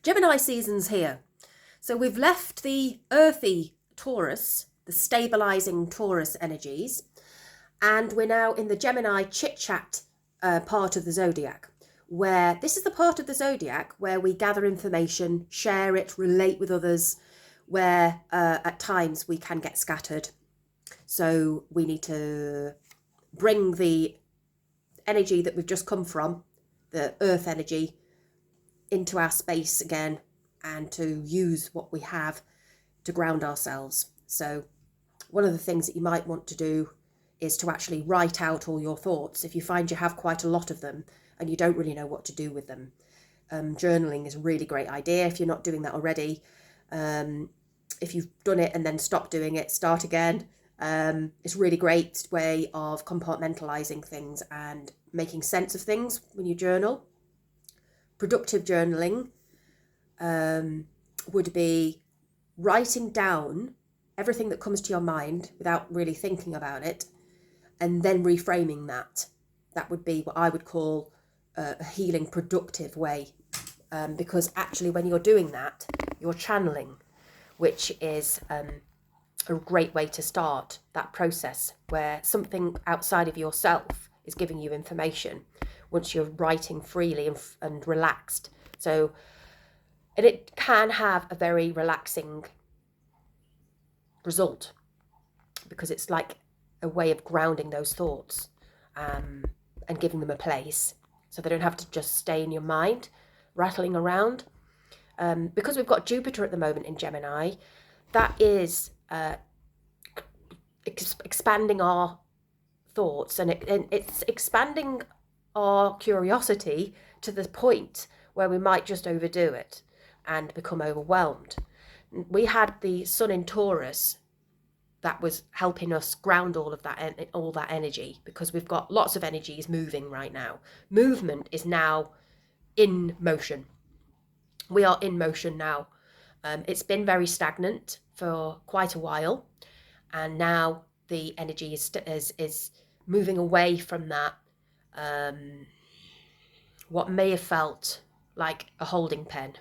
Gemini season's here. So we've left the earthy Taurus, the stabilizing Taurus energies, and we're now in the Gemini chit chat part of the zodiac, where this is the part of the zodiac where we gather information, share it, relate with others, where at times we can get scattered. So we need to bring the energy that we've just come from, the earth energy, into our space again, and to use what we have to ground ourselves. So one of the things that you might want to do is to actually write out all your thoughts. If you find you have quite a lot of them and you don't really know what to do with them, journaling is a really great idea if you're not doing that already. If you've done it and then stop doing it, start again. It's a really great way of compartmentalizing things and making sense of things when you journal. Productive journaling would be writing down everything that comes to your mind without really thinking about it, and then reframing that. That would be what I would call a healing, productive way, because actually when you're doing that, you're channeling, which is a great way to start that process where something outside of yourself is giving you information once you're writing freely and relaxed. So, and it can have a very relaxing result because it's like a way of grounding those thoughts and giving them a place so they don't have to just stay in your mind rattling around. Because we've got Jupiter at the moment in Gemini, that is expanding our thoughts, and it's expanding our curiosity to the point where we might just overdo it and become overwhelmed. We had the Sun in Taurus that was helping us ground all that energy, because we've got lots of energies moving right now. Movement is now in motion. We are in motion now. It's been very stagnant for quite a while, and now the energy is moving away from that. What may have felt like a holding pen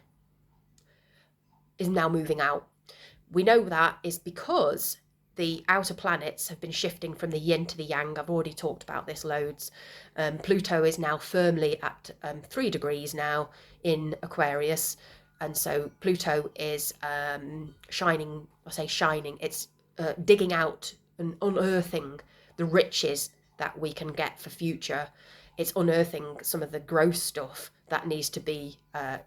is now moving out. We know that is because the outer planets have been shifting from the yin to the yang. I've already talked about this loads. Pluto is now firmly at 3 degrees now in Aquarius. And so Pluto is shining, it's digging out and unearthing the riches that we can get for future. It's unearthing some of the gross stuff that needs to be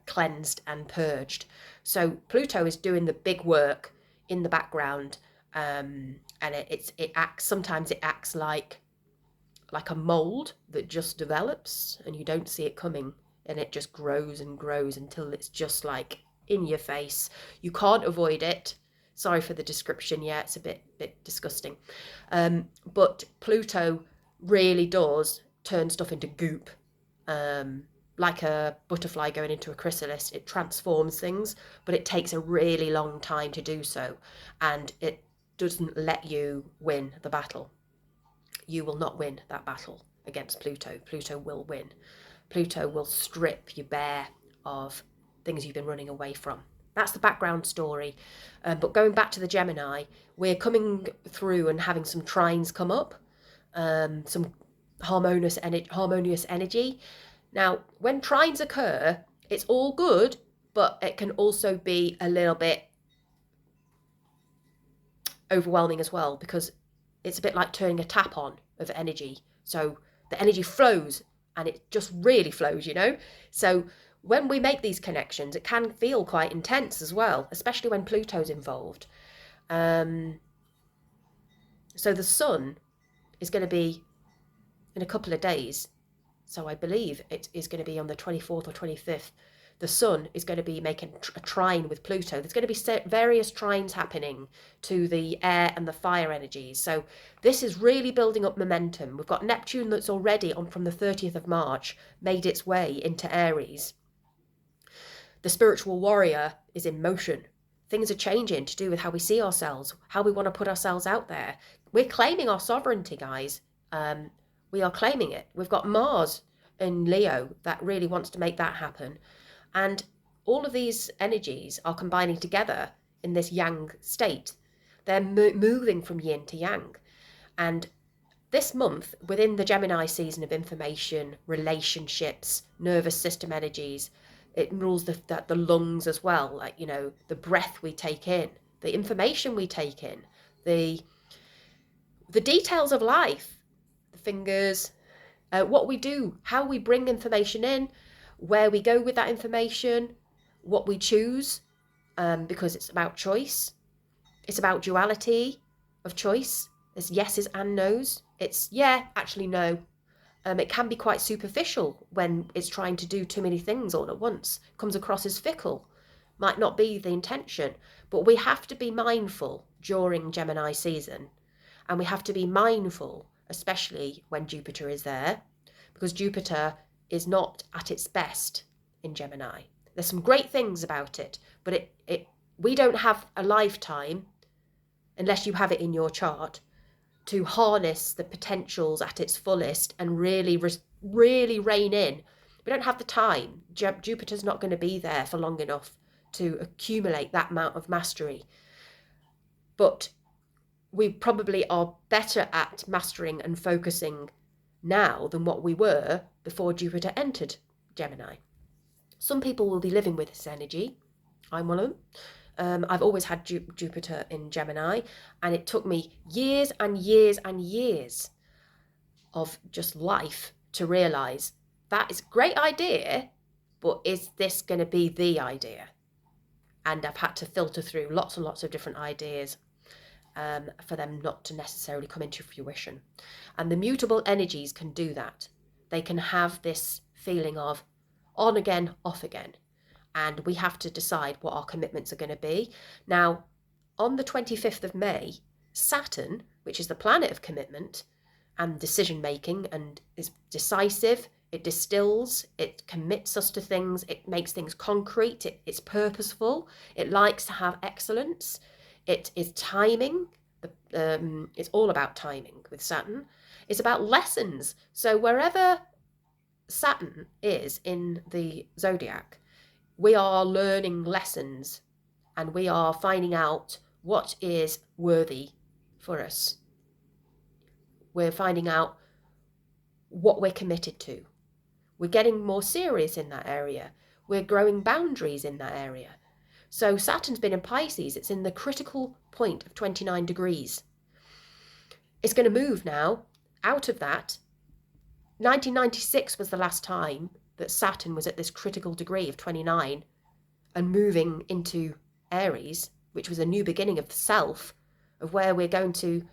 cleansed and purged. So Pluto is doing the big work in the background, and sometimes it acts like a mold that just develops and you don't see it coming, and it just grows and grows until it's just like in your face. You can't avoid it. Sorry for the description. Yeah, it's a bit disgusting. But Pluto really does turn stuff into goop. Like a butterfly going into a chrysalis, it transforms things, but it takes a really long time to do so, and it doesn't let you win the battle. You will not win that battle against Pluto. Pluto will win. Pluto will strip you bare of things you've been running away from. That's the background story. But going back to the Gemini, we're coming through and having some trines come up, some harmonious energy. Now, when trines occur, it's all good, but it can also be a little bit overwhelming as well, because it's a bit like turning a tap on of energy. So the energy flows, and it just really flows, you know? So when we make these connections, it can feel quite intense as well, especially when Pluto's involved. So the Sun is going to be in a couple of days. So I believe it is going to be on the 24th or 25th. The Sun is going to be making a trine with Pluto. There's going to be various trines happening to the air and the fire energies. So this is really building up momentum. We've got Neptune that's already on from the 30th of March, made its way into Aries. The spiritual warrior is in motion. Things are changing to do with how we see ourselves, how we want to put ourselves out there. We're claiming our sovereignty, guys. We are claiming it. We've got Mars in Leo that really wants to make that happen. And all of these energies are combining together in this yang state. They're moving from yin to yang. And this month, within the Gemini season of information, relationships, nervous system energies, it rules the lungs as well, like, you know, the breath we take in, the information we take in, the details of life, the fingers, what we do, how we bring information in, where we go with that information, what we choose, because it's about choice. It's about duality of choice. There's yeses and nos. It's yeah, actually no. It can be quite superficial when it's trying to do too many things all at once. It comes across as fickle. Might not be the intention, but we have to be mindful during Gemini season. And we have to be mindful, especially when Jupiter is there, because Jupiter is not at its best in Gemini. There's some great things about it, but we don't have a lifetime, unless you have it in your chart, to harness the potentials at its fullest and really rein in. We don't have the time. Jupiter's not going to be there for long enough to accumulate that amount of mastery. But we probably are better at mastering and focusing now than what we were before Jupiter entered Gemini. Some people will be living with this energy. I'm one of them. I've always had Jupiter in Gemini, and it took me years and years and years of just life to realise that is a great idea, but is this going to be the idea? And I've had to filter through lots and lots of different ideas for them not to necessarily come into fruition. And the mutable energies can do that. They can have this feeling of on again, off again. And we have to decide what our commitments are going to be. Now, on the 25th of May, Saturn, which is the planet of commitment and decision making and is decisive, it distills, it commits us to things, it makes things concrete, it's purposeful, it likes to have excellence, it is timing, it's all about timing with Saturn. It's about lessons. So wherever Saturn is in the zodiac, we are learning lessons and we are finding out what is worthy for us. We're finding out what we're committed to. We're getting more serious in that area. We're growing boundaries in that area. So Saturn's been in Pisces. It's in the critical point of 29 degrees. It's going to move now out of that. 1996 was the last time that Saturn was at this critical degree of 29 and moving into Aries, which was a new beginning of the self, of where we're going to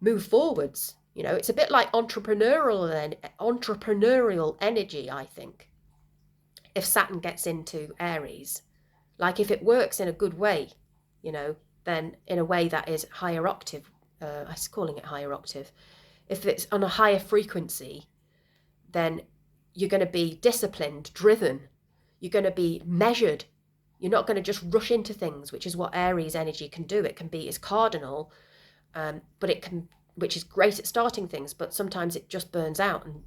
move forwards. You know, it's a bit like entrepreneurial energy, I think, if Saturn gets into Aries. Like if it works in a good way, you know, then in a way that is higher octave, I was calling it higher octave. If it's on a higher frequency, then you're going to be disciplined, driven. You're going to be measured. You're not going to just rush into things, which is what Aries energy can do. It can be, it's cardinal, but it can, which is great at starting things, but sometimes it just burns out and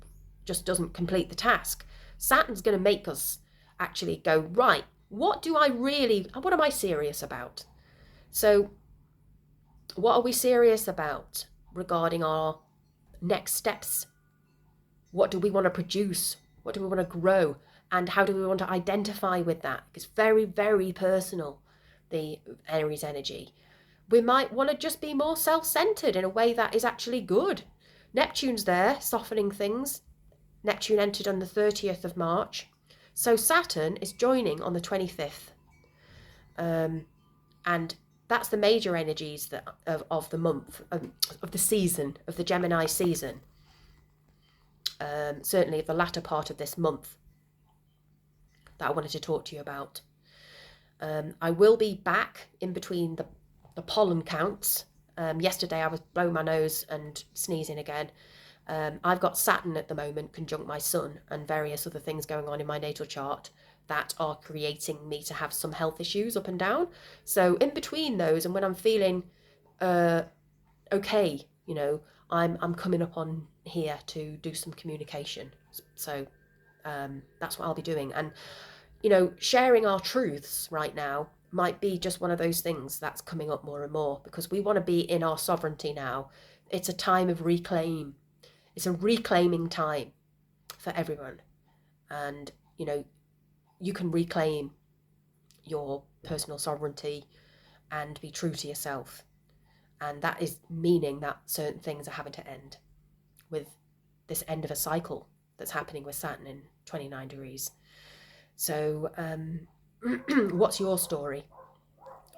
just doesn't complete the task. Saturn's going to make us actually go, right, what am I serious about? So what are we serious about regarding our next steps? What do we want to produce? What do we want to grow? And how do we want to identify with that? It's very, very personal, the Aries energy. We might want to just be more self-centered in a way that is actually good. Neptune's there, softening things. Neptune entered on the 30th of March. So Saturn is joining on the 25th. And that's the major energies of the month, of the season, of the Gemini season. Certainly the latter part of this month that I wanted to talk to you about. I will be back in between the pollen counts. Yesterday I was blowing my nose and sneezing again. I've got Saturn at the moment conjunct my Sun and various other things going on in my natal chart that are creating me to have some health issues up and down. So in between those, and when I'm feeling okay, you know, I'm coming up on here to do some communication. So that's what I'll be doing. And you know, sharing our truths right now might be just one of those things that's coming up more and more, because we want to be in our sovereignty now. It's a time of reclaim. It's a reclaiming time for everyone. And, you know, you can reclaim your personal sovereignty and be true to yourself. And that is meaning that certain things are having to end with this end of a cycle that's happening with Saturn in 29 degrees. So, what's your story?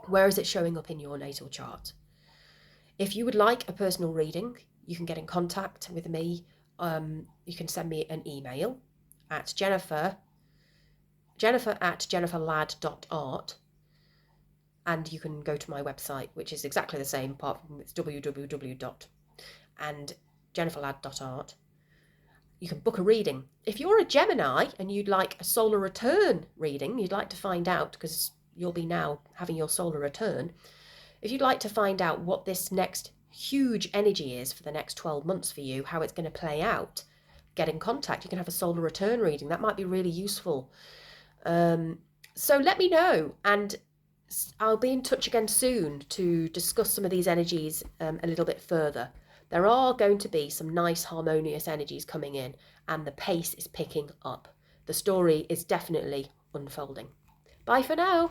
Where is it showing up in your natal chart? If you would like a personal reading, you can get in contact with me. You can send me an email at Jennifer at JenniferLadd.Art, and you can go to my website, which is exactly the same, apart from it's www. and JenniferLadd.Art. You can book a reading. If you're a Gemini and you'd like a solar return reading, you'd like to find out, because you'll be now having your solar return, if you'd like to find out what this next huge energy is for the next 12 months for you, how it's going to play out, get in contact. You can have a solar return reading. That might be really useful. So let me know, and I'll be in touch again soon to discuss some of these energies a little bit further. There are going to be some nice harmonious energies coming in, and the pace is picking up. The story is definitely unfolding. Bye for now.